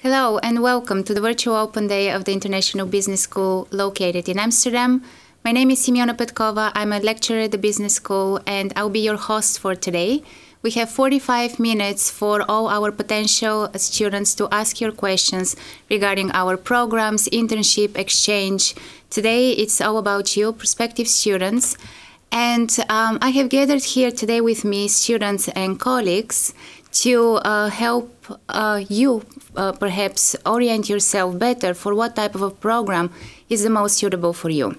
Hello and welcome to the virtual open day of the International Business School located in Amsterdam. My name is Simeona Petkova. I'm a lecturer at the business school and I'll be your host for today. We have 45 minutes for all our potential students to ask your questions regarding our programs, internship, exchange. Today it's all about you, prospective students. And I have gathered here today with me students and colleagues to help you perhaps orient yourself better for what type of a program is the most suitable for you.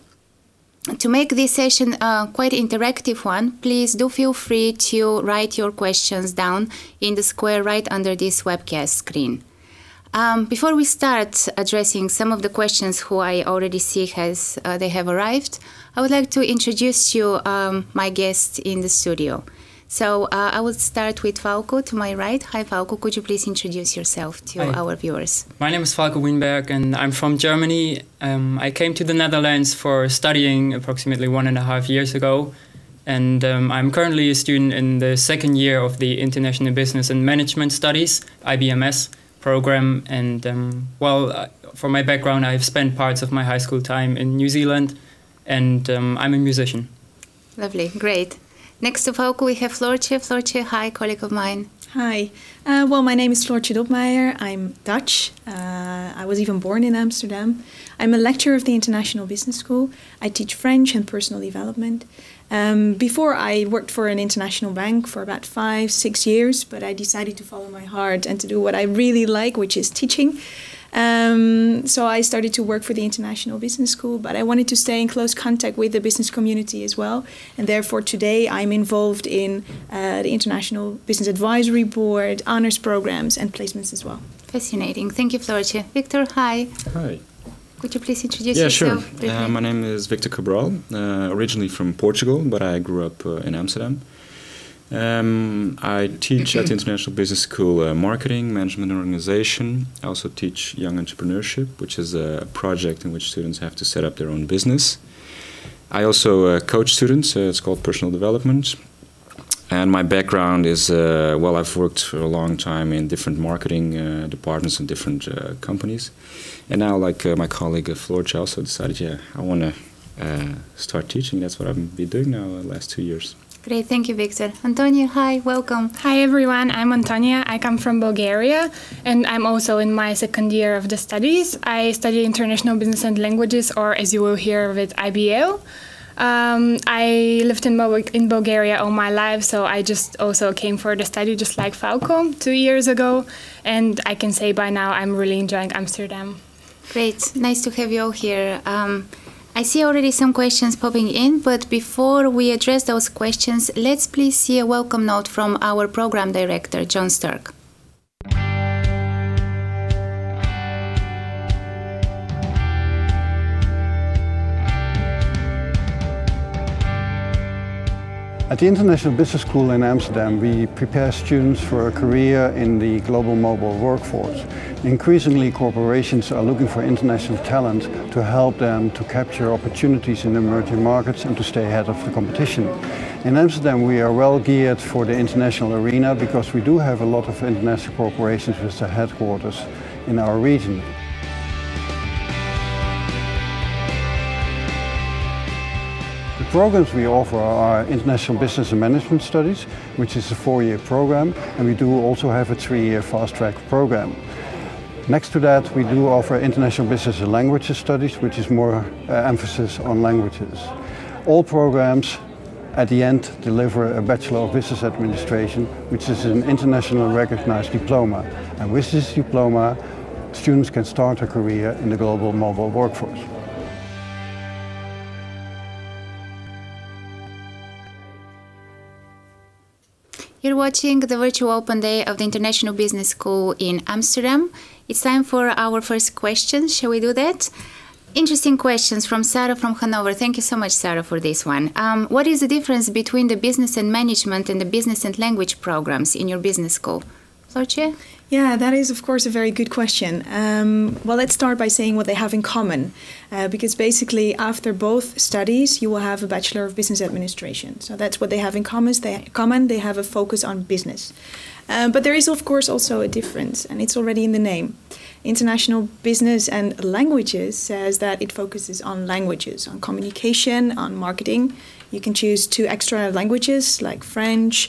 To make this session quite interactive one, please do feel free to write your questions down in the square right under this webcast screen. Before we start addressing some of the questions who I already see they have arrived, I would like to introduce you my guest in the studio. So I will start with Falco to my right. Hi Falco, could you please introduce yourself to our viewers? My name is Falco Wienberg and I'm from Germany. I came to the Netherlands for studying approximately 1.5 years ago. And I'm currently a student in the second year of the International Business and Management Studies, IBMS program. And for my background, I've spent parts of my high school time in New Zealand and I'm a musician. Lovely, great. Next to Falco, we have Floortje. Floortje, hi, colleague of mine. Hi. Well, my name is Floortje Dopmeijer. I'm Dutch. I was even born in Amsterdam. I'm a lecturer of the International Business School. I teach French and personal development. Before, I worked for an international bank for about 5-6 years, but I decided to follow my heart and to do what I really like, which is teaching. So I started to work for the International Business School, but I wanted to stay in close contact with the business community as well. And therefore today I'm involved in the International Business Advisory Board, honors programs and placements as well. Fascinating. Thank you, Floortje. Victor, hi. Hi. Could you please introduce yourself? Yeah, sure. My name is Victor Cabral, originally from Portugal, but I grew up in Amsterdam. I teach at the International Business School marketing, management and organization. I also teach young entrepreneurship, which is a project in which students have to set up their own business. I also coach students, it's called personal development. And my background is, I've worked for a long time in different marketing departments in different companies. And now, like my colleague Floortje also decided, I want to start teaching. That's what I've been doing now the last 2 years. Great, thank you, Victor. Antoniya, hi, welcome. Hi everyone, I'm Antoniya. I come from Bulgaria and I'm also in my second year of the studies. I study International Business and Languages, or as you will hear with IBL. I lived in Bulgaria all my life, so I just also came for the study just like Falco 2 years ago. And I can say by now I'm really enjoying Amsterdam. Great, nice to have you all here. I see already some questions popping in, but before we address those questions, let's please see a welcome note from our program director, John Sturck. At the International Business School in Amsterdam, we prepare students for a career in the global mobile workforce. Increasingly, corporations are looking for international talent to help them to capture opportunities in emerging markets and to stay ahead of the competition. In Amsterdam, we are well geared for the international arena because we do have a lot of international corporations with their headquarters in our region. The programs we offer are International Business and Management Studies, which is a 4-year program, and we do also have a 3-year fast-track program. Next to that, we do offer International Business and Languages Studies, which is more emphasis on languages. All programs at the end deliver a Bachelor of Business Administration, which is an international recognized diploma. And with this diploma, students can start a career in the global mobile workforce. You're watching the virtual open day of the International Business School in Amsterdam. It's time for our first question. Shall we do that? Interesting questions from Sarah from Hanover. Thank you so much, Sarah, for this one. What is the difference between the business and management and the business and language programs in your business school? Floortje? Yeah, that is, of course, a very good question. Well, let's start by saying what they have in common. Because basically, after both studies, you will have a Bachelor of Business Administration. So that's what they have in common. They have a focus on business. But there is, of course, also a difference, and it's already in the name. International Business and Languages says that it focuses on languages, on communication, on marketing. You can choose 2 extra languages like French,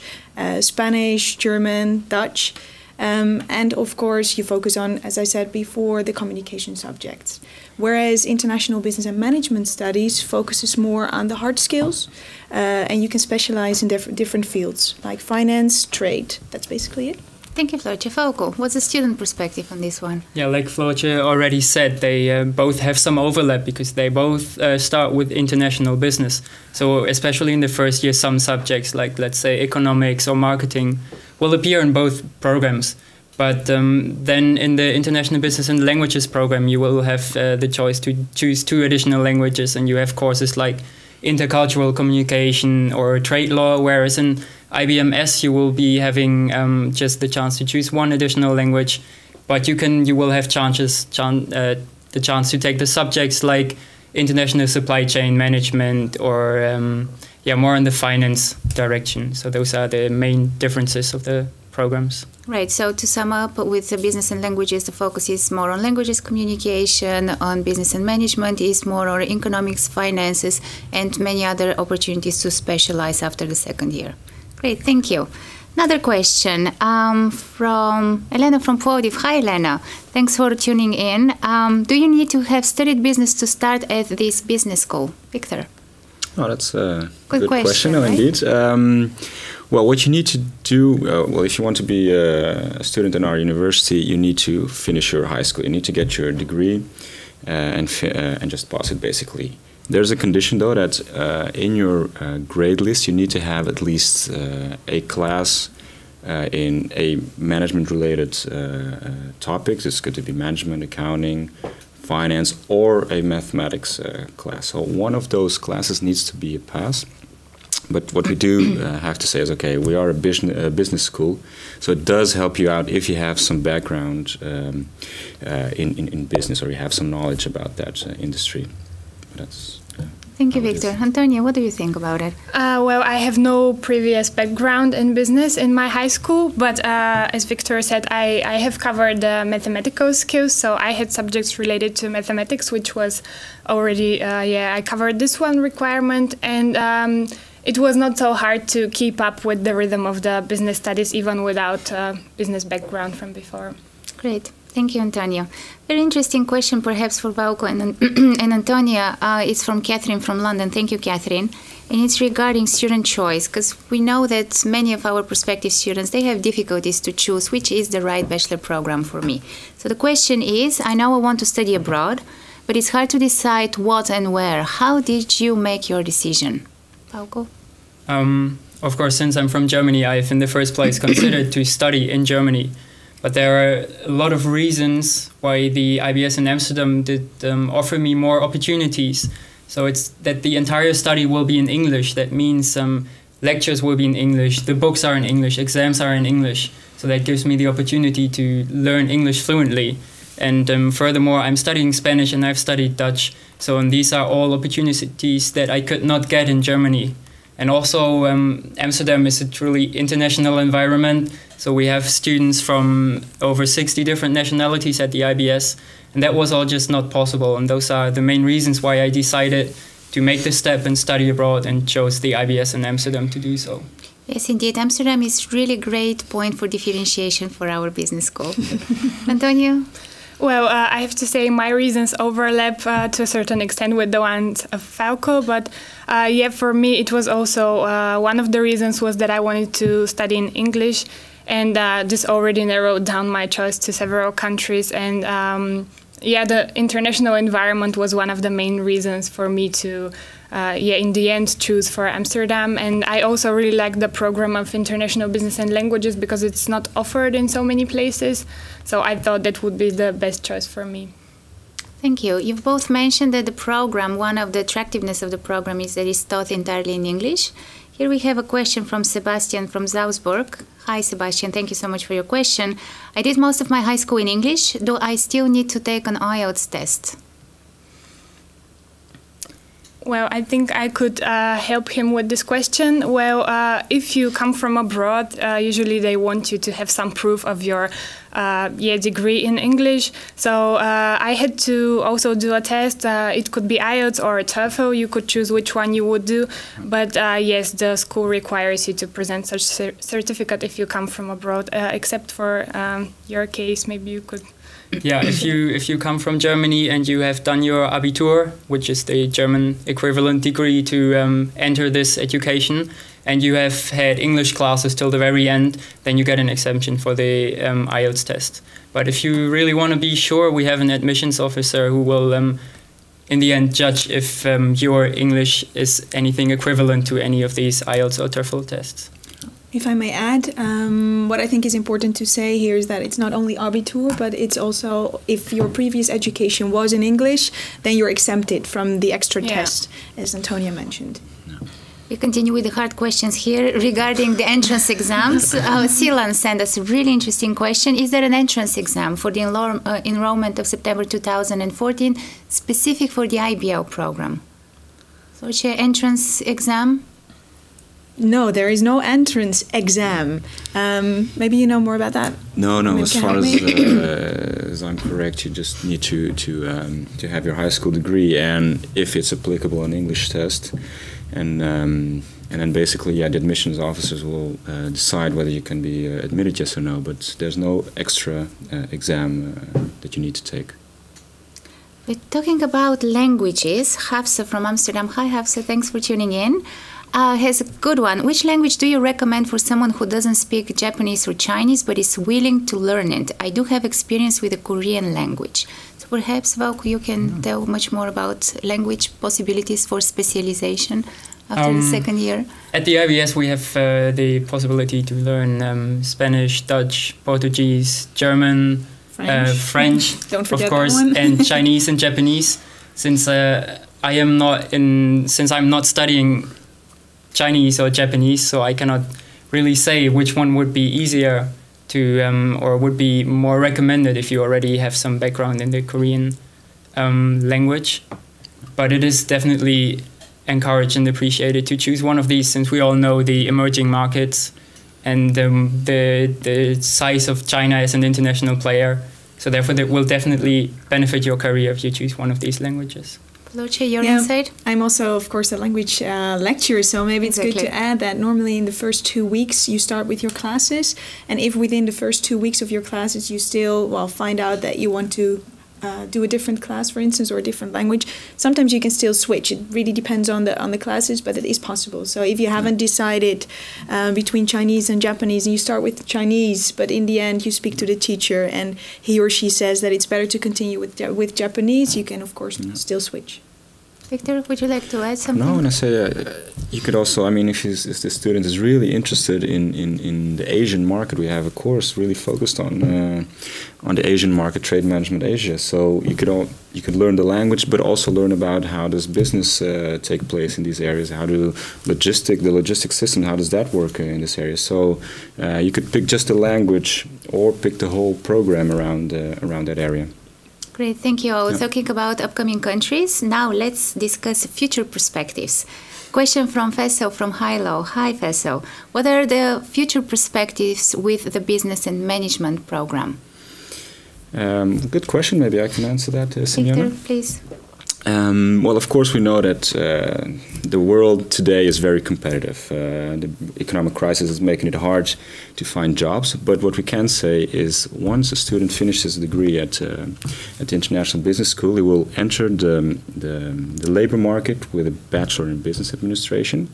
Spanish, German, Dutch. And of course, you focus on, as I said before, the communication subjects. Whereas International Business and Management Studies focuses more on the hard skills, and you can specialize in different fields like finance, trade. That's basically it. Thank you, Floortje. Falco, what's the student perspective on this one? Yeah, like Floortje already said, they both have some overlap because they both start with international business. So especially in the first year, some subjects like, let's say, economics or marketing will appear in both programs. But then in the International Business and Languages program, you will have the choice to choose 2 additional languages, and you have courses like intercultural communication or trade law, whereas in IBMS you will be having just the chance to choose 1 additional language, but you will have the chance to take the subjects like international supply chain management or more in the finance direction. So those are the main differences of the programs. Right, so to sum up, with the business and languages, the focus is more on languages communication, on business and management is more on economics, finances, and many other opportunities to specialize after the second year. Great, thank you. Another question from Elena from Plovdiv. Hi, Elena. Thanks for tuning in. Do you need to have studied business to start at this business school? Victor? Oh, that's a good question, right? Indeed. Well, what you need to do, if you want to be a student in our university, you need to finish your high school. You need to get your degree and just pass it, basically. There's a condition, though, that in your grade list, you need to have at least a class in a management-related topic. This could be management, accounting, finance, or a mathematics class. So one of those classes needs to be a pass. But what we do have to say is, okay, we are a business school, so it does help you out if you have some background in business or you have some knowledge about that industry. That's, Thank you, Victor. Antoniya, what do you think about it? Well, I have no previous background in business in my high school, but as Victor said, I have covered mathematical skills, so I had subjects related to mathematics, which was already, I covered this one requirement, and it was not so hard to keep up with the rhythm of the business studies, even without business background from before. Great. Thank you, Antoniya. Very interesting question, perhaps for Falco and Antoniya. It's from Catherine from London. Thank you, Catherine. And it's regarding student choice, because we know that many of our prospective students, they have difficulties to choose which is the right bachelor program for me. So the question is, I know I want to study abroad, but it's hard to decide what and where. How did you make your decision? Falco? Of course, since I'm from Germany, I've in the first place considered to study in Germany. But there are a lot of reasons why the IBS in Amsterdam did offer me more opportunities. So it's that the entire study will be in English. That means lectures will be in English, the books are in English, exams are in English. So that gives me the opportunity to learn English fluently. And furthermore, I'm studying Spanish and I've studied Dutch. So these are all opportunities that I could not get in Germany. And also, Amsterdam is a truly international environment. So we have students from over 60 different nationalities at the IBS. And that was all just not possible. And those are the main reasons why I decided to make the step and study abroad and chose the IBS in Amsterdam to do so. Yes, indeed. Amsterdam is really a great point for differentiation for our business school. Antoniya? Well, I have to say my reasons overlap to a certain extent with the ones of Falco, but for me it was also one of the reasons was that I wanted to study in English, and this already narrowed down my choice to several countries, and the international environment was one of the main reasons for me to in the end choose for Amsterdam. And I also really like the program of International Business and Languages because it's not offered in so many places. So I thought that would be the best choice for me. Thank you. You've both mentioned that the program, one of the attractiveness of the program is that it's taught entirely in English. Here we have a question from Sebastian from Salzburg. Hi Sebastian, thank you so much for your question. I did most of my high school in English. Do I still need to take an IELTS test? Well, I think I could help him with this question. Well, if you come from abroad, usually they want you to have some proof of your degree in English. So I had to also do a test. It could be IELTS or TOEFL. You could choose which one you would do. But yes, the school requires you to present such certificate if you come from abroad. Except for your case, maybe you could. Yeah, if you come from Germany and you have done your Abitur, which is the German equivalent degree to enter this education, and you have had English classes till the very end, then you get an exemption for the IELTS test. But if you really want to be sure, we have an admissions officer who will, in the end, judge if your English is anything equivalent to any of these IELTS or TOEFL tests. If I may add, what I think is important to say here is that it's not only Abitur, but it's also if your previous education was in English, then you're exempted from the extra test, as Antoniya mentioned. We continue with the hard questions here regarding the entrance exams. Silan sent us a really interesting question. Is there an entrance exam for the enrollment of September 2014 specific for the IBL program? Floortje, entrance exam? No, there is no entrance exam. Maybe you know more about that. No. As far as I'm correct, you just need to have your high school degree, and if it's applicable, an English test, and then basically, the admissions officers will decide whether you can be admitted, yes or no. But there's no extra exam that you need to take. We're talking about languages. Hafsa from Amsterdam. Hi, Hafsa. Thanks for tuning in. Has a good one. Which language do you recommend for someone who doesn't speak Japanese or Chinese but is willing to learn it? I do have experience with the Korean language. So perhaps, Falco, you can tell much more about language possibilities for specialization after the second year. At the IBS, we have the possibility to learn Spanish, Dutch, Portuguese, German, French, of course, and Chinese and Japanese. Since I'm not studying Chinese or Japanese, so I cannot really say which one would be easier to or would be more recommended if you already have some background in the Korean language. But it is definitely encouraged and appreciated to choose one of these, since we all know the emerging markets and the size of China as an international player. So therefore, that will definitely benefit your career if you choose one of these languages. Floortje, your insight? I'm also, of course, a language lecturer, so maybe it's good to add that normally in the first 2 weeks you start with your classes, and if within the first 2 weeks of your classes you still find out that you want to do a different class, for instance, or a different language, sometimes you can still switch. It really depends on the classes, but it is possible. So if you haven't decided between Chinese and Japanese, and you start with Chinese, but in the end you speak to the teacher and he or she says that it's better to continue with Japanese, you can of course still switch. Victor, would you like to add something? No, and I say you could also, I mean, if the student is really interested in the Asian market, we have a course really focused on the Asian market, trade management Asia. So you could learn the language, but also learn about how does business take place in these areas, how do the logistic system, how does that work in this area. So you could pick just the language or pick the whole program around that area. Great, thank you all. Talking about upcoming countries, now let's discuss future perspectives. Question from Faisal from Hilo. Hi Faisal, what are the future perspectives with the business and management program? Good question, maybe I can answer that, Simeona. Victor, please. Well, of course we know that the world today is very competitive. The economic crisis is making it hard to find jobs, but what we can say is once a student finishes a degree at the International Business School, he will enter the labor market with a bachelor in business administration.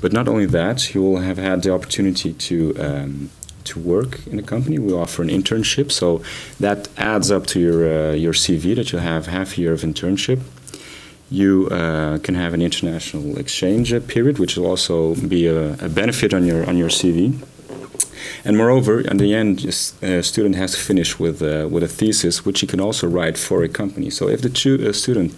But not only that, he will have had the opportunity to work in a company. We offer an internship, so that adds up to your CV that you'll have half a year of internship. You can have an international exchange period, which will also be a benefit on your CV. And moreover, at the end, a student has to finish with a thesis, which he can also write for a company. So if the student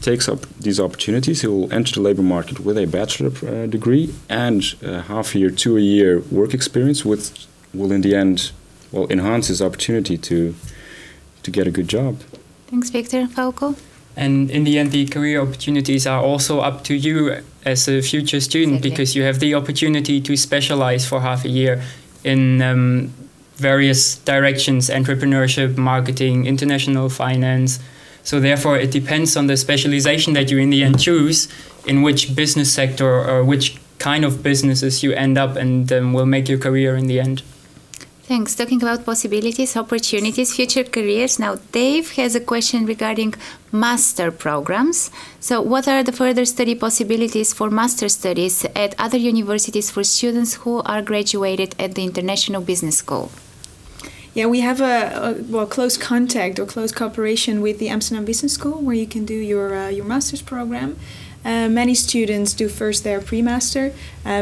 takes up these opportunities, he will enter the labor market with a bachelor degree and half a year to a year work experience, which will in the end enhance his opportunity to get a good job. Thanks, Victor. Falco? And in the end, the career opportunities are also up to you as a future student, exactly. because you have the opportunity to specialize for half a year in various directions: entrepreneurship, marketing, international finance. So therefore, it depends on the specialization that you in the end choose, in which business sector or which kind of businesses you end up, and will make your career in the end. Thanks. Talking about possibilities, opportunities, future careers. Now, Dave has a question regarding master programs. So what are the further study possibilities for master studies at other universities for students who are graduated at the International Business School? Yeah, we have a close contact or close cooperation with the Amsterdam Business School, where you can do your master's program. Many students do first their pre-master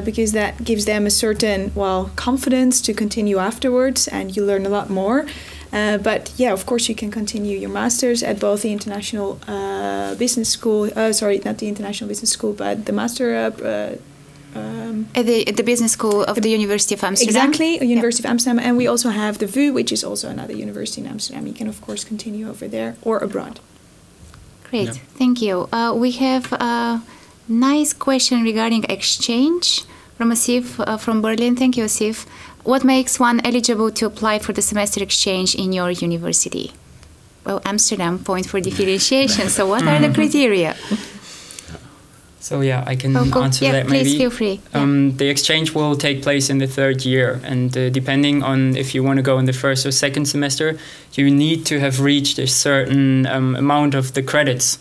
because that gives them a certain confidence to continue afterwards, and you learn a lot more. But yeah, of course, you can continue your masters at both the International Business School. Sorry, not the International Business School, but the master. At the business school of the University of Amsterdam. Exactly, University of Amsterdam, and we also have the VU, which is also another university in Amsterdam. You can of course continue over there or abroad. Great, Yeah. Thank you. We have a nice question regarding exchange from Asif from Berlin. Thank you, Asif. What makes one eligible to apply for the semester exchange in your university? Well, Amsterdam, point for differentiation. So what are the criteria? So yeah, I can answer that maybe. Please feel free. The exchange will take place in the third year, and depending on if you want to go in the first or second semester, you need to have reached a certain amount of the credits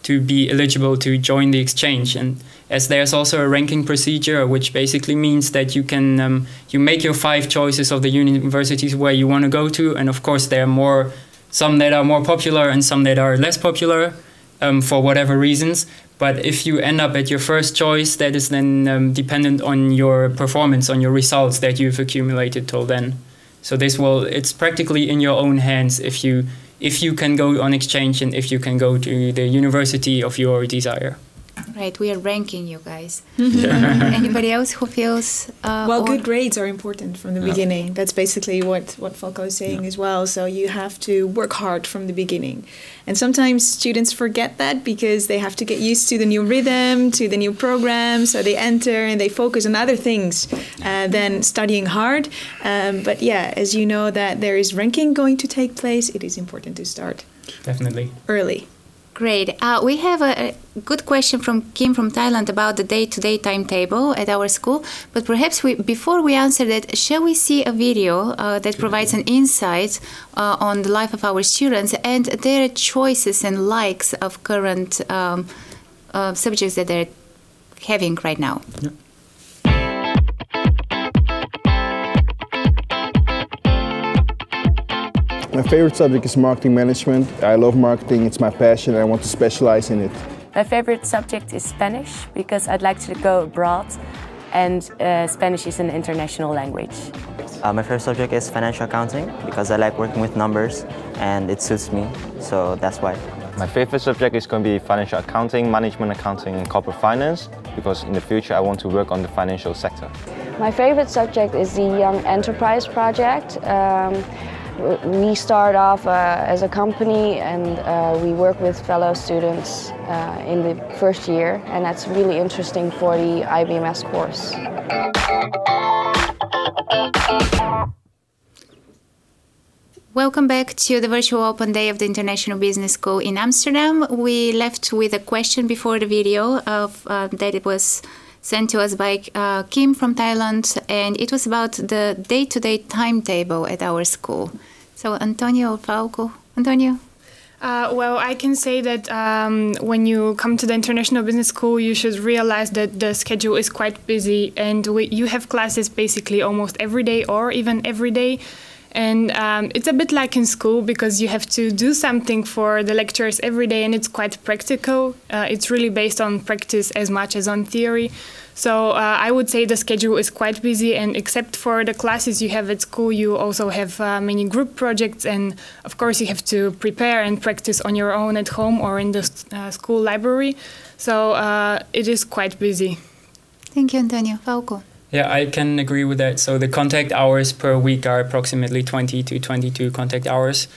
to be eligible to join the exchange. And as there's also a ranking procedure, which basically means that you can you make your 5 choices of the universities where you want to go to, and of course there are some that are more popular and some that are less popular for whatever reasons. But if you end up at your first choice, that is then dependent on your performance, on your results that you've accumulated till then. So it's practically in your own hands if you can go on exchange and if you can go to the university of your desire. Right, we are ranking you guys. Anybody else who feels... good grades are important from the beginning. That's basically what Falco is saying as well. So you have to work hard from the beginning. And sometimes students forget that because they have to get used to the new rhythm, to the new program. So they enter and they focus on other things than studying hard. But yeah, as you know that there is ranking going to take place, it is important to start Definitely early. Great. We have a good question from Kim from Thailand about the day-to-day timetable at our school. But perhaps before we answer that, shall we see a video that provides an insight on the life of our students and their choices and likes of current subjects that they're having right now? Yeah. My favorite subject is marketing management. I love marketing, it's my passion, and I want to specialize in it. My favorite subject is Spanish because I'd like to go abroad, and Spanish is an international language. My favorite subject is financial accounting because I like working with numbers and it suits me, so that's why. My favorite subject is going to be financial accounting, management accounting and corporate finance because in the future I want to work on the financial sector. My favorite subject is the Young Enterprise project. We start off as a company and we work with fellow students in the first year, and that's really interesting for the IBMS course. Welcome back to the virtual open day of the International Business School in Amsterdam. We left with a question before the video that it was sent to us by Kim from Thailand, and it was about the day-to-day timetable at our school. So Antonio or Falco? Antonio? Well, I can say that when you come to the International Business School, you should realize that the schedule is quite busy and you have classes basically almost every day or even every day. And it's a bit like in school because you have to do something for the lectures every day, and it's quite practical. It's really based on practice as much as on theory. So I would say the schedule is quite busy, and except for the classes you have at school, you also have many group projects, and of course you have to prepare and practice on your own at home or in the school library. So it is quite busy. Thank you, Antoniya. Falco. Yeah, I can agree with that. So the contact hours per week are approximately 20 to 22 contact hours.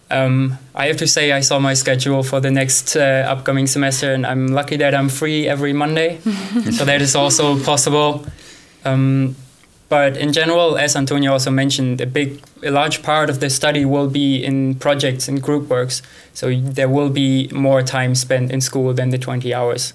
I have to say I saw my schedule for the next upcoming semester, and I'm lucky that I'm free every Monday. So that is also possible. But in general, as Antoniya also mentioned, a large part of the study will be in projects and group works. So there will be more time spent in school than the 20 hours.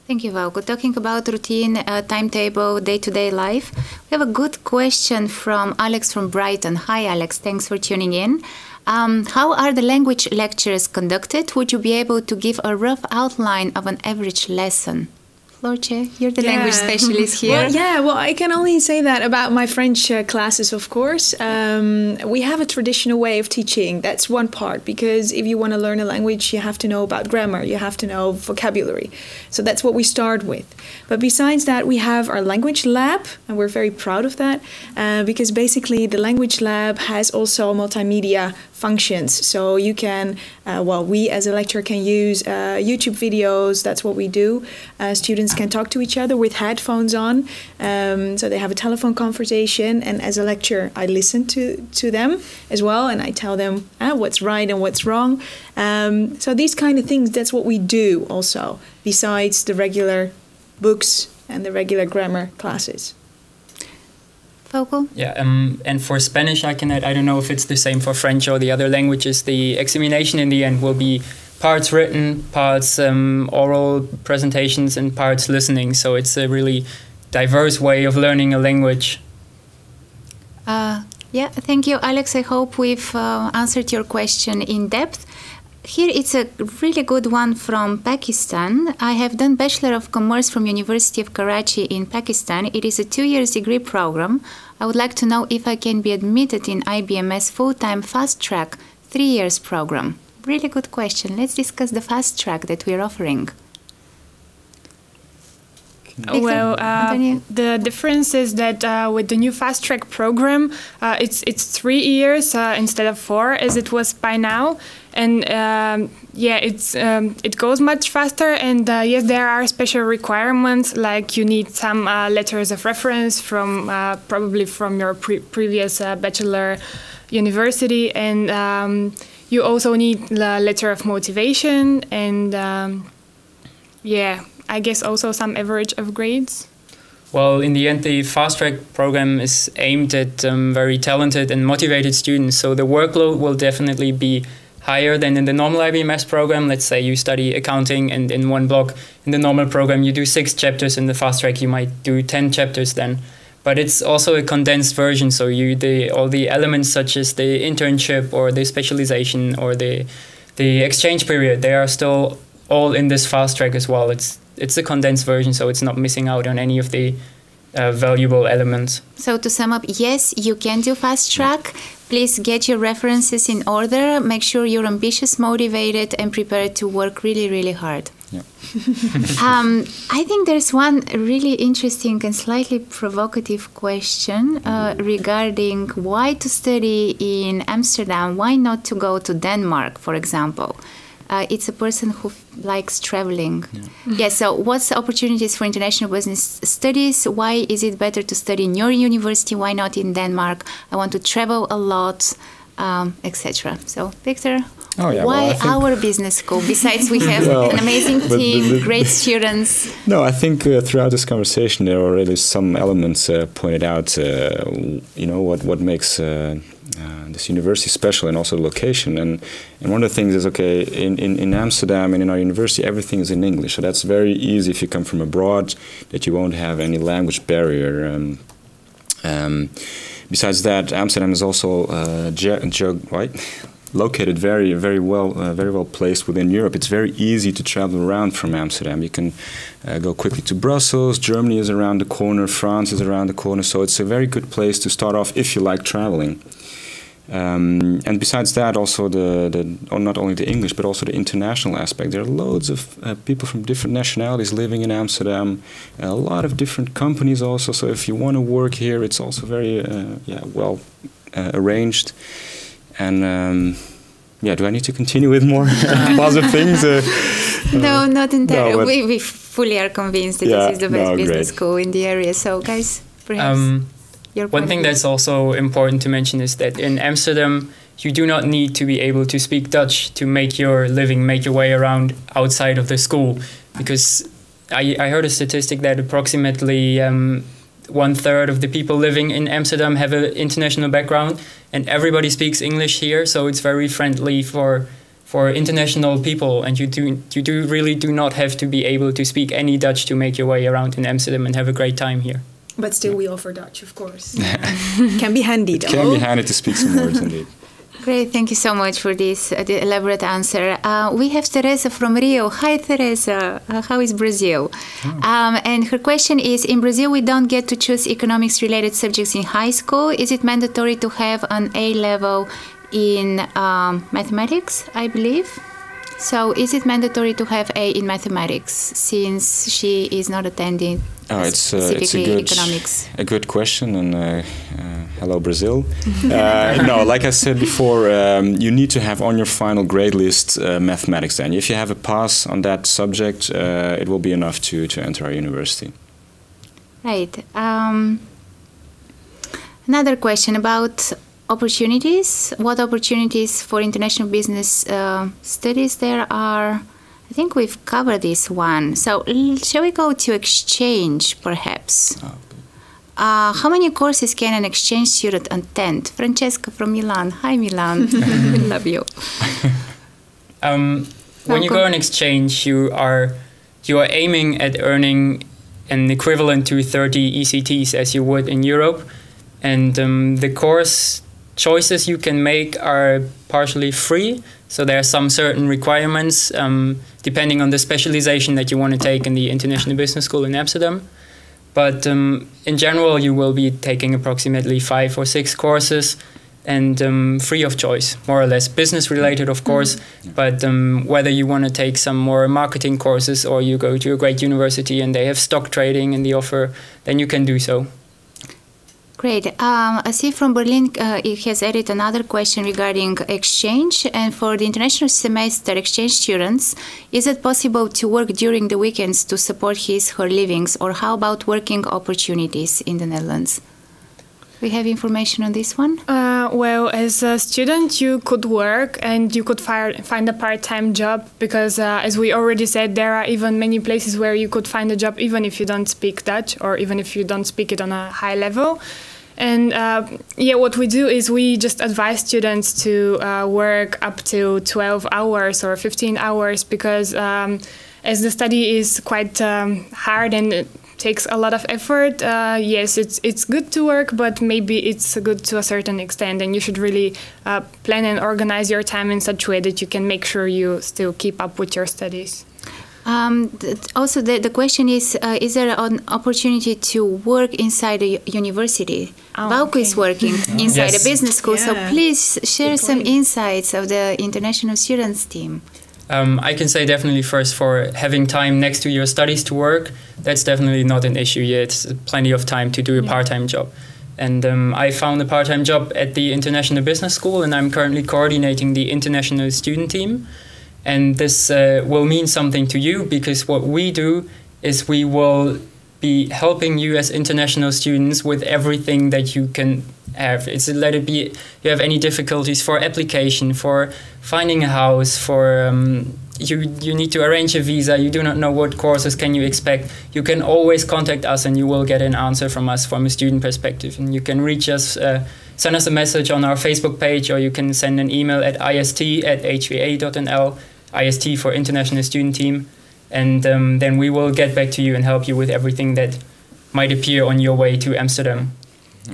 Thank you, Falco. Talking about routine, timetable, day-to-day life, we have a good question from Alex from Brighton. Hi, Alex. Thanks for tuning in. How are the language lectures conducted? Would you be able to give a rough outline of an average lesson? Floortje, you're the language specialist here. Well, I can only say that about my French classes, of course. We have a traditional way of teaching. That's one part, because if you want to learn a language, you have to know about grammar, you have to know vocabulary. So that's what we start with. But besides that, we have our language lab, and we're very proud of that, because basically the language lab has also multimedia functions. So you can, we as a lecturer can use YouTube videos. That's what we do. Students can talk to each other with headphones on. So they have a telephone conversation, and as a lecturer, I listen to them as well, and I tell them what's right and what's wrong. So these kind of things, that's what we do also, besides the regular books and the regular grammar classes. Falco? Yeah, and for Spanish, I can add, I don't know if it's the same for French or the other languages, the examination in the end will be parts written, parts oral presentations, and parts listening. So it's a really diverse way of learning a language. Thank you, Alex. I hope we've answered your question in depth. Here it's a really good one from Pakistan. I have done Bachelor of Commerce from University of Karachi in Pakistan. It is a 2-year degree program. I would like to know if I can be admitted in IBMS full-time fast-track 3 years program. Really good question. Let's discuss the fast-track that we're offering. Well, the difference is that with the new fast track program, it's 3 years instead of 4 as it was by now, and it goes much faster. And yes, there are special requirements, like you need some letters of reference from probably from your previous bachelor university, and you also need a letter of motivation, and I guess also some average of grades. Well, in the end, the fast track program is aimed at very talented and motivated students. So the workload will definitely be higher than in the normal IBMS program. Let's say you study accounting, and in one block in the normal program you do 6 chapters. In the fast track you might do 10 chapters then. But it's also a condensed version. So all the elements such as the internship or the specialization or the exchange period, they are still all in this fast track as well. It's a condensed version, so it's not missing out on any of the valuable elements. So to sum up, yes, you can do fast track. Please get your references in order. Make sure you're ambitious, motivated, and prepared to work really, really hard. Yeah. I think there's one really interesting and slightly provocative question regarding why to study in Amsterdam, why not to go to Denmark, for example. It's a person who likes traveling. So what's the opportunities for international business studies? Why is it better to study in your university? Why not in Denmark? I want to travel a lot, etc. So, Victor, why our business school? Besides, we have an amazing team, great students. No, I think throughout this conversation there are already some elements pointed out, what makes this university special, and also the location. And one of the things is, in Amsterdam and in our university, everything is in English. So that's very easy if you come from abroad, that you won't have any language barrier. Besides that, Amsterdam is also located very well placed within Europe. It's very easy to travel around from Amsterdam. You can go quickly to Brussels. Germany is around the corner. France is around the corner. So it's a very good place to start off if you like traveling. And besides that, also not only the English, but also the international aspect. There are loads of people from different nationalities living in Amsterdam, a lot of different companies also. So if you want to work here, it's also very well arranged. And do I need to continue with more positive things? No, not entirely. No, we fully are convinced that this is the best business school in the area. So guys, perhaps one thing that's also important to mention is that in Amsterdam, you do not need to be able to speak Dutch to make your living, make your way around outside of the school. Because I heard a statistic that approximately 1/3 of the people living in Amsterdam have an international background, and everybody speaks English here, so it's very friendly for international people, and you really do not have to be able to speak any Dutch to make your way around in Amsterdam and have a great time here. But still we offer Dutch, of course. Can be handy though. Can be handy to speak some words indeed. Great, thank you so much for this the elaborate answer. We have Teresa from Rio. Hi Teresa, how is Brazil? And her question is, in Brazil we don't get to choose economics related subjects in high school. Is it mandatory to have an A level in mathematics, I believe? So is it mandatory to have A in mathematics since she is not attending specifically economics? A good question, and hello Brazil. No, like I said before, you need to have on your final grade list mathematics then. If you have a pass on that subject, it will be enough to enter our university. Right. Another question about opportunities. What opportunities for international business studies there are? I think we've covered this one. So shall we go to exchange, perhaps? How many courses can an exchange student attend? Francesca from Milan. Hi, Milan. We love you. When you go on exchange, you are aiming at earning an equivalent to 30 ECTs as you would in Europe, and the course choices you can make are partially free. So there are some certain requirements depending on the specialization that you want to take in the International Business School in Amsterdam. But in general, you will be taking approximately 5 or 6 courses and free of choice, more or less. Business related, of course, but whether you want to take some more marketing courses or you go to a great university and they have stock trading in the offer, then you can do so. Great. I see from Berlin it has added another question regarding exchange. And for the international semester exchange students, is it possible to work during the weekends to support her livings? Or how about working opportunities in the Netherlands? We have information on this one? Well, as a student, you could work and you could find a part-time job because, as we already said, there are even many places where you could find a job even if you don't speak Dutch or even if you don't speak it on a high level. And what we do is we just advise students to work up to 12 hours or 15 hours because as the study is quite hard and it takes a lot of effort, yes, it's good to work, but maybe it's good to a certain extent, and you should really plan and organize your time in such a way that you can make sure you still keep up with your studies. Also, the question is there an opportunity to work inside a university? Falco is working inside a business school, so please share some insights of the international students team. I can say definitely first for having time next to your studies to work, that's definitely not an issue yet. It's plenty of time to do a part-time job. And I found a part-time job at the International Business School, and I'm currently coordinating the international student team. And this will mean something to you because what we do is we will be helping you as international students with everything that you can have. Let it be you have any difficulties for application, for finding a house, for you need to arrange a visa, you do not know what courses can you expect. You can always contact us and you will get an answer from us from a student perspective. And you can reach us, send us a message on our Facebook page, or you can send an email at ist@hva.nl, IST for International Student Team. And then we will get back to you and help you with everything that might appear on your way to Amsterdam.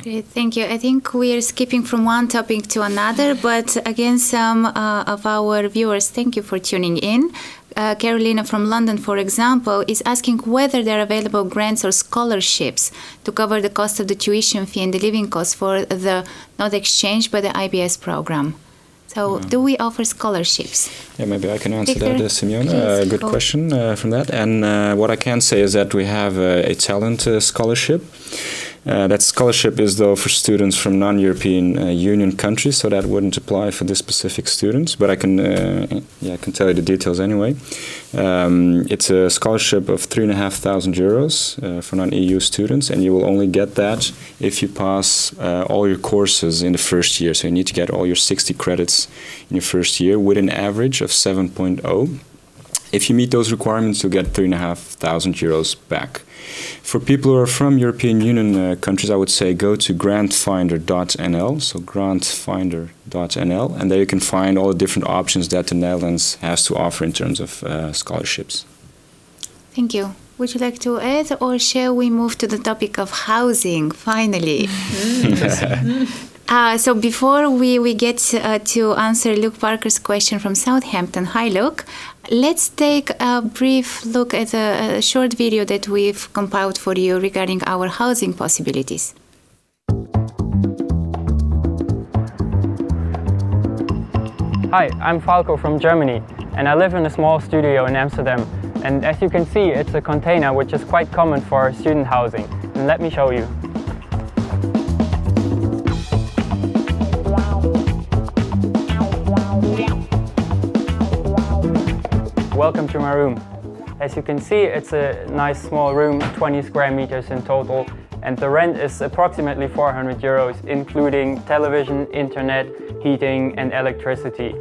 Great, thank you. I think we are skipping from one topic to another, but again, some of our viewers, thank you for tuning in. Carolina from London, for example, is asking whether there are available grants or scholarships to cover the cost of the tuition fee and the living costs for the, not exchange, but the IBS program. So do we offer scholarships? Yeah, maybe I can answer that, Simeona. Good question from that. And what I can say is that we have a talent scholarship. That scholarship is, though, for students from non-European Union countries, so that wouldn't apply for this specific students. But I can tell you the details anyway. It's a scholarship of €3,500 for non-EU students, and you will only get that if you pass all your courses in the first year. So you need to get all your 60 credits in your first year with an average of 7.0. If you meet those requirements, you'll get €3,500 back. For people who are from European Union countries, I would say go to grantfinder.nl, so grantfinder.nl, and there you can find all the different options that the Netherlands has to offer in terms of scholarships. Thank you. Would you like to add, or shall we move to the topic of housing, finally? So before we get to answer Luke Parker's question from Southampton, hi Luke, let's take a brief look at a short video that we've compiled for you regarding our housing possibilities. Hi, I'm Falco from Germany, and I live in a small studio in Amsterdam. And as you can see, it's a container which is quite common for student housing. And let me show you. Welcome to my room. As you can see, it's a nice small room, 20 square meters in total, and the rent is approximately €400, including television, internet, heating and electricity.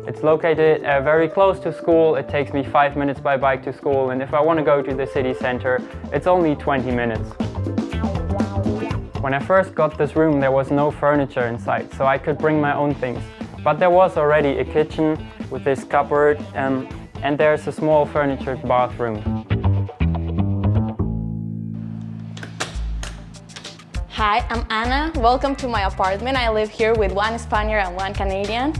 It's located very close to school. It takes me 5 minutes by bike to school, and if I want to go to the city center, it's only 20 minutes. When I first got this room, there was no furniture inside, so I could bring my own things. But there was already a kitchen with this cupboard, and there's a small furnitured bathroom. Hi, I'm Anna. Welcome to my apartment. I live here with one Spaniard and one Canadian.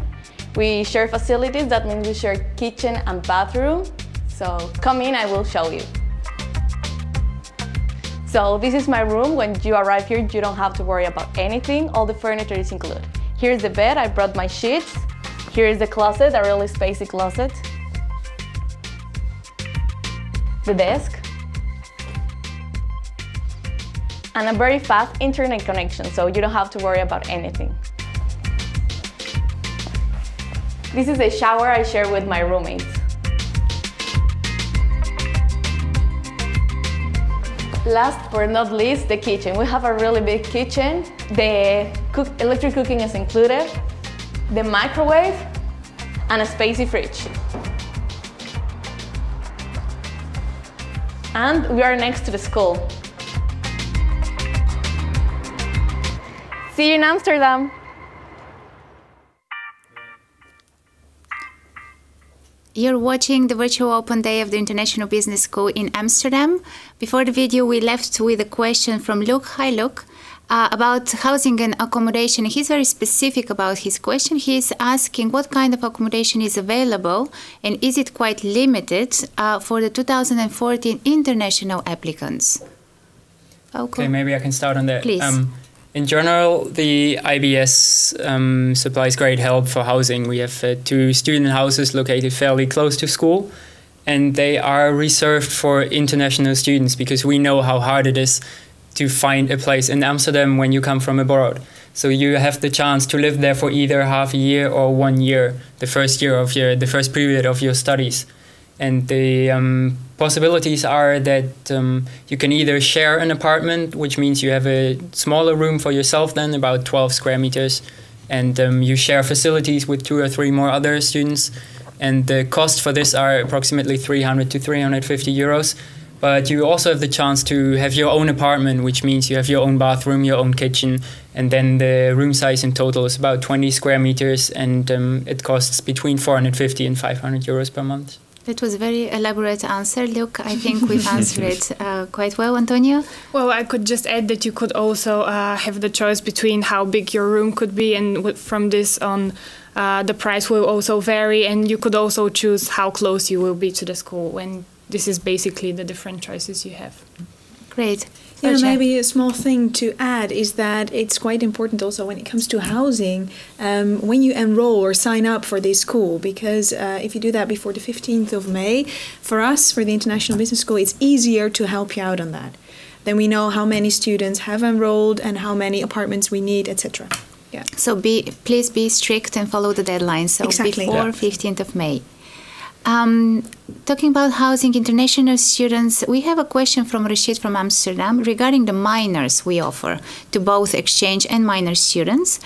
We share facilities, that means we share kitchen and bathroom. So come in, I will show you. So this is my room. When you arrive here, you don't have to worry about anything. All the furniture is included. Here's the bed, I brought my sheets. Here is the closet, a really spacey closet. The desk. And a very fast internet connection, so you don't have to worry about anything. This is a shower I share with my roommates. Last but not least, the kitchen. We have a really big kitchen. The electric cooking is included, the microwave, and a spacey fridge. And we are next to the school. See you in Amsterdam. You're watching the virtual open day of the International Business School in Amsterdam. Before the video, we left with a question from Luke. Hi, Luke. About housing and accommodation. He's very specific about his question. He's asking what kind of accommodation is available and is it quite limited for the 2014 international applicants? Okay, maybe I can start on that. Please. In general, the IBS supplies great help for housing. We have 2 student houses located fairly close to school, and they are reserved for international students because we know how hard it is to find a place in Amsterdam when you come from abroad. So you have the chance to live there for either half a year or 1 year, the first period of your studies. And the possibilities are that you can either share an apartment, which means you have a smaller room for yourself then, about 12 square meters, and you share facilities with 2 or 3 more other students. And the cost for this are approximately 300 to 350 euros. But you also have the chance to have your own apartment, which means you have your own bathroom, your own kitchen, and then the room size in total is about 20 square meters, and it costs between 450 and 500 euros per month. That was a very elaborate answer. Look, I think we've answered it quite well, Antoniya. Well, I could just add that you could also have the choice between how big your room could be, and from this on, the price will also vary, and you could also choose how close you will be to the school, and this is basically the different choices you have. Great. Yeah, maybe a small thing to add is that it's quite important also when it comes to housing, when you enroll or sign up for this school, because if you do that before the 15th of May, for us, for the International Business School, it's easier to help you out on that. Then we know how many students have enrolled and how many apartments we need, etc. Yeah. So please be strict and follow the deadline. So exactly. Before 15th of May. Talking about housing international students, we have a question from Rashid from Amsterdam regarding the minors we offer to both exchange and minor students.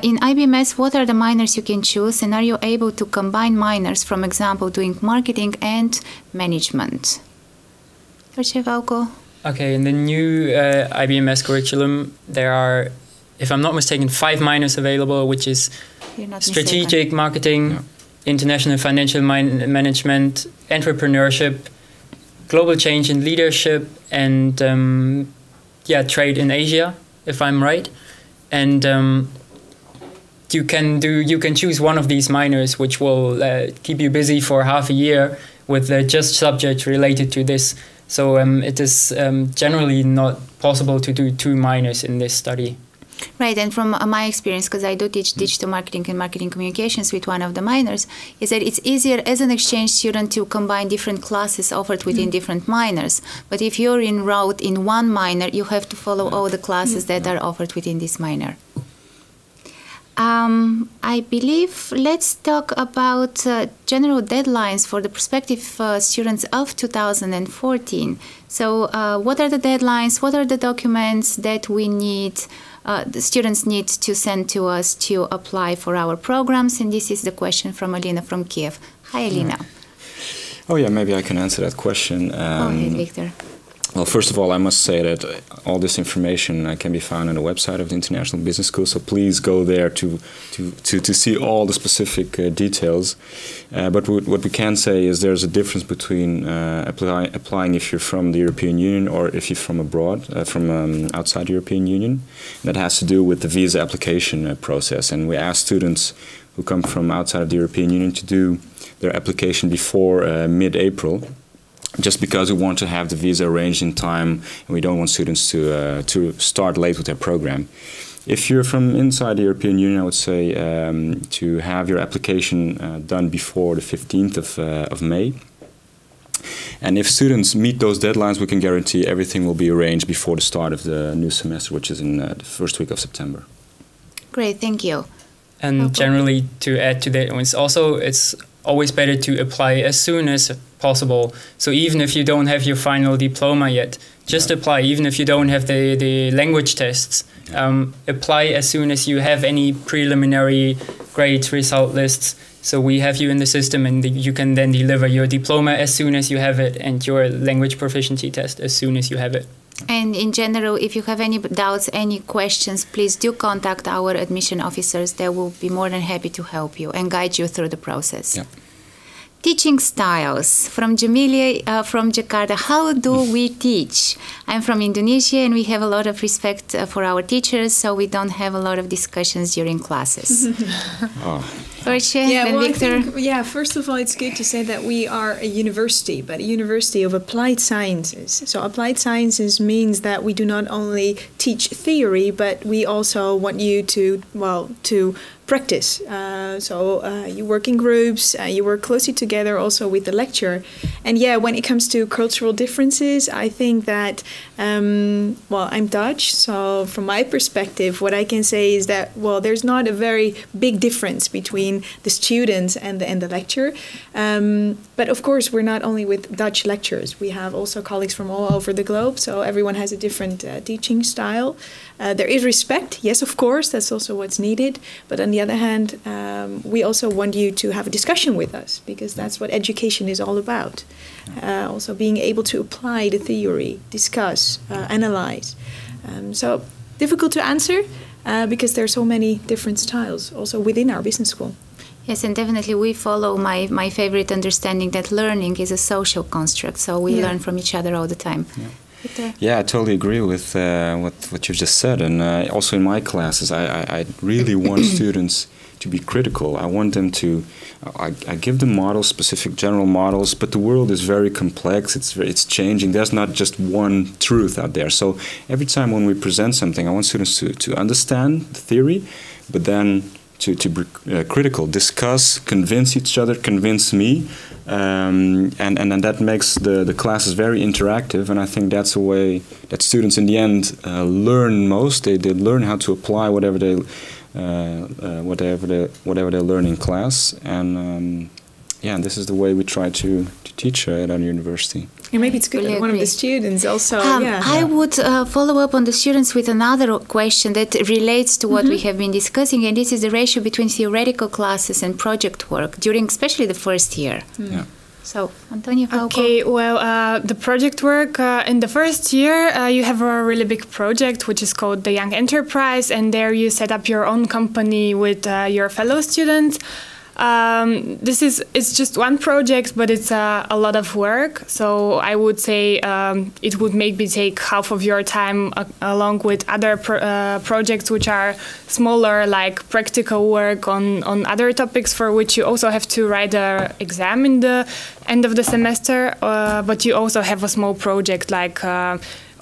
In IBMS, what are the minors you can choose, and are you able to combine minors, for example, doing marketing and management? Falco? Okay, in the new IBMS curriculum, there are, if I'm not mistaken, 5 minors available, which is strategic marketing, international financial management, entrepreneurship, global change and leadership, and trade in Asia, if I'm right. And you can choose one of these minors, which will keep you busy for half a year with just subjects related to this. So it is generally not possible to do 2 minors in this study. Right, and from my experience, because I do teach digital marketing and marketing communications with one of the minors, is that it's easier as an exchange student to combine different classes offered within different minors. But if you're enrolled in one minor, you have to follow all the classes that are offered within this minor. I believe let's talk about general deadlines for the prospective students of 2014. So what are the deadlines? What are the documents that we need? The students need to send to us to apply for our programs, and this is the question from Alina from Kiev. Hi, Alina. Oh yeah, maybe I can answer that question. Go ahead, Victor. Well, first of all, I must say that all this information can be found on the website of the International Business School, so please go there to see all the specific details. But what we can say is there's a difference between applying if you're from the European Union or if you're from abroad, from outside the European Union. That has to do with the visa application process, and we ask students who come from outside of the European Union to do their application before mid-April, just because we want to have the visa arranged in time, and we don't want students to start late with their program. If you're from inside the European Union, I would say to have your application done before the 15th of May. And if students meet those deadlines, we can guarantee everything will be arranged before the start of the new semester, which is in the first week of September. Great, thank you. And generally, to add to that, it's always better to apply as soon as possible. So even if you don't have your final diploma yet, just apply. Even if you don't have the language tests, apply as soon as you have any preliminary grade result lists. So we have you in the system, and you can then deliver your diploma as soon as you have it, and your language proficiency test as soon as you have it. And in general, if you have any doubts, any questions, please do contact our admission officers. They will be more than happy to help you and guide you through the process. Yeah. Teaching styles from Jamilia from Jakarta. How do we teach? I'm from Indonesia, and we have a lot of respect for our teachers, so we don't have a lot of discussions during classes. Floortje, then Victor. First of all, it's good to say that we are a university, but a university of applied sciences. So applied sciences means that we do not only teach theory, but we also want you to practice. You work in groups, you work closely together also with the lecturer. And when it comes to cultural differences, I think that, I'm Dutch, so from my perspective, what I can say is that, there's not a very big difference between the students and the lecturer. But of course, we're not only with Dutch lecturers. We have also colleagues from all over the globe, so everyone has a different teaching style. There is respect, yes, of course, that's also what's needed. But on the other hand, we also want you to have a discussion with us, because that's what education is all about. Also being able to apply the theory, discuss, analyze. So difficult to answer, because there are so many different styles also within our business school. Yes, and definitely we follow my favorite understanding that learning is a social construct, so we learn from each other all the time. Yeah, I totally agree with what you've just said, and also in my classes, I really want students to be critical. I want them to, I give them models, specific general models, but the world is very complex, it's changing, there's not just one truth out there. So every time when we present something, I want students to understand the theory, but then to be critical, discuss, convince each other, convince me, and that makes the classes very interactive, and I think that's a way that students in the end learn most. They learn how to apply whatever they learn in class, and and this is the way we try to teach at our university. And maybe it's good that one of the students also. I would follow up on the students with another question that relates to what we have been discussing, and this is the ratio between theoretical classes and project work during especially the first year. Yeah. So, Antoniya, Falco. Okay, well, the project work in the first year, you have a really big project which is called the Young Enterprise, and there you set up your own company with your fellow students. It's just one project, but it's a lot of work. So I would say it would maybe take half of your time along with other projects which are smaller, like practical work on other topics for which you also have to write an exam in the end of the semester. But you also have a small project, like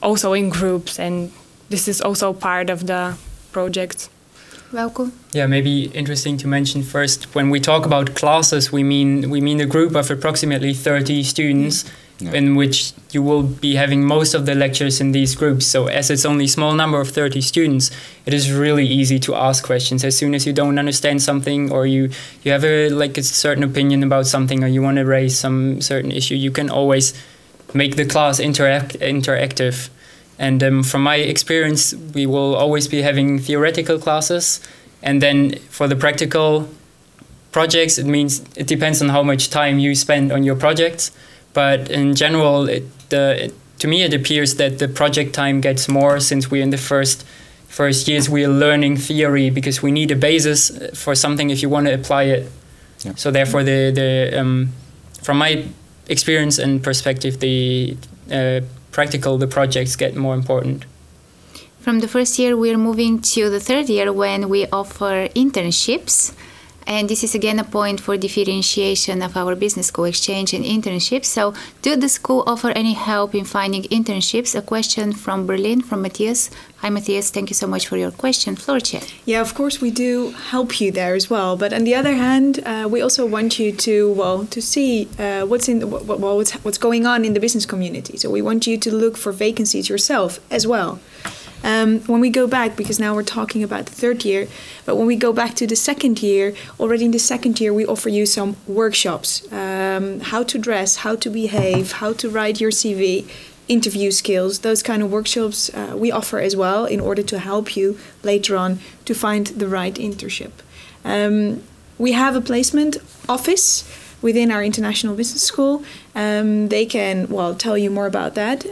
also in groups, and this is also part of the project. Falco? Yeah, maybe interesting to mention first, when we talk about classes, we mean a group of approximately 30 students in which you will be having most of the lectures in these groups. So as it's only a small number of 30 students, it is really easy to ask questions. As soon as you don't understand something, or you have a certain opinion about something, or you want to raise some certain issue, you can always make the class interactive. And from my experience, we will always be having theoretical classes. And then for the practical projects, it depends on how much time you spend on your projects. But in general, to me, it appears that the project time gets more, since we're in the first years, we are learning theory, because we need a basis for something if you want to apply it. Yeah. So therefore, from my experience and perspective, the projects get more important. From the first year, we're moving to the third year when we offer internships. And this is again a point for differentiation of our business school exchange and internships. So, do the school offer any help in finding internships? A question from Berlin, from Matthias. Hi, Matthias. Thank you so much for your question. Floortje. Yeah, of course we do help you there as well. But on the other hand, we also want you to see what's going on in the business community. So we want you to look for vacancies yourself as well. When we go back, because now we're talking about the third year, but when we go back to the second year, already in the second year we offer you some workshops. How to dress, how to behave, how to write your CV, interview skills, those kind of workshops we offer as well, in order to help you later on to find the right internship. We have a placement office within our international business school. They can, tell you more about that.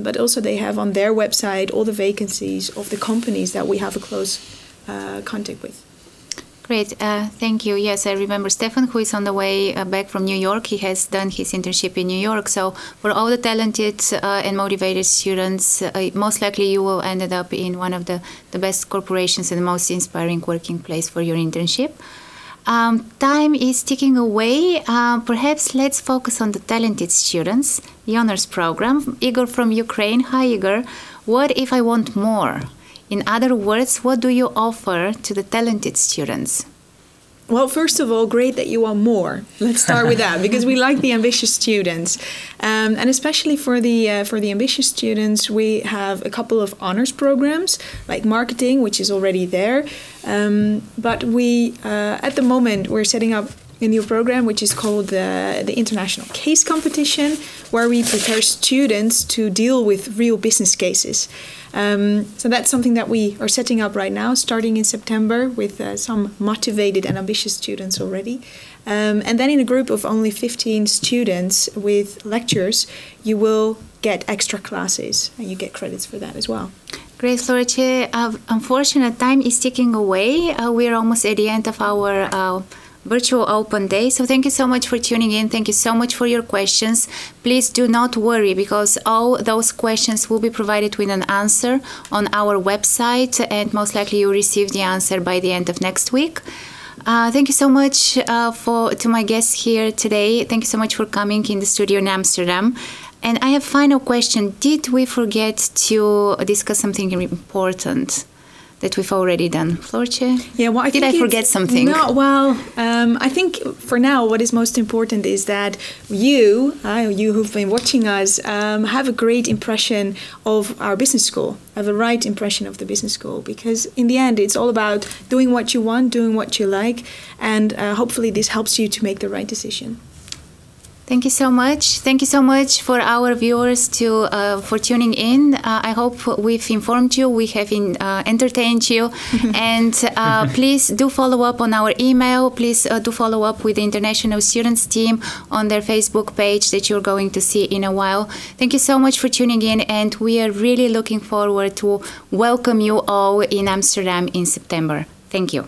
But also they have on their website all the vacancies of the companies that we have a close contact with. Great, thank you. Yes, I remember Stefan, who is on the way back from New York. He has done his internship in New York. So for all the talented and motivated students, most likely you will end up in one of the best corporations and the most inspiring working place for your internship. Time is ticking away. Perhaps let's focus on the talented students, the honors program. Igor from Ukraine. Hi, Igor. What if I want more? In other words, what do you offer to the talented students? Well, first of all, great that you want more. Let's start with that, because we like the ambitious students. And especially for the ambitious students, we have a couple of honors programs, like marketing, which is already there. But we, at the moment, we're setting up a new program, which is called the International Case Competition, where we prepare students to deal with real business cases. So that's something that we are setting up right now, starting in September, with some motivated and ambitious students already. And then in a group of only 15 students with lectures, you will get extra classes, and you get credits for that as well. Great, Floortje. Unfortunately, time is ticking away. We're almost at the end of our virtual open day. So thank you so much for tuning in. Thank you so much for your questions. Please do not worry, because all those questions will be provided with an answer on our website, and most likely you'll receive the answer by the end of next week. Thank you so much to my guests here today. Thank you so much for coming in the studio in Amsterdam. And I have a final question. Did we forget to discuss something important that we've already done? Floortje? Yeah, well, Did I forget something? No, well, I think for now what is most important is that you who've been watching us, have a great impression of our business school, have a right impression of the business school, because in the end it's all about doing what you want, doing what you like, and hopefully this helps you to make the right decision. Thank you so much. Thank you so much for our viewers for tuning in. I hope we've informed you, we have entertained you. And please do follow up on our email. Please do follow up with the International Students team on their Facebook page that you're going to see in a while. Thank you so much for tuning in, and we are really looking forward to welcome you all in Amsterdam in September. Thank you.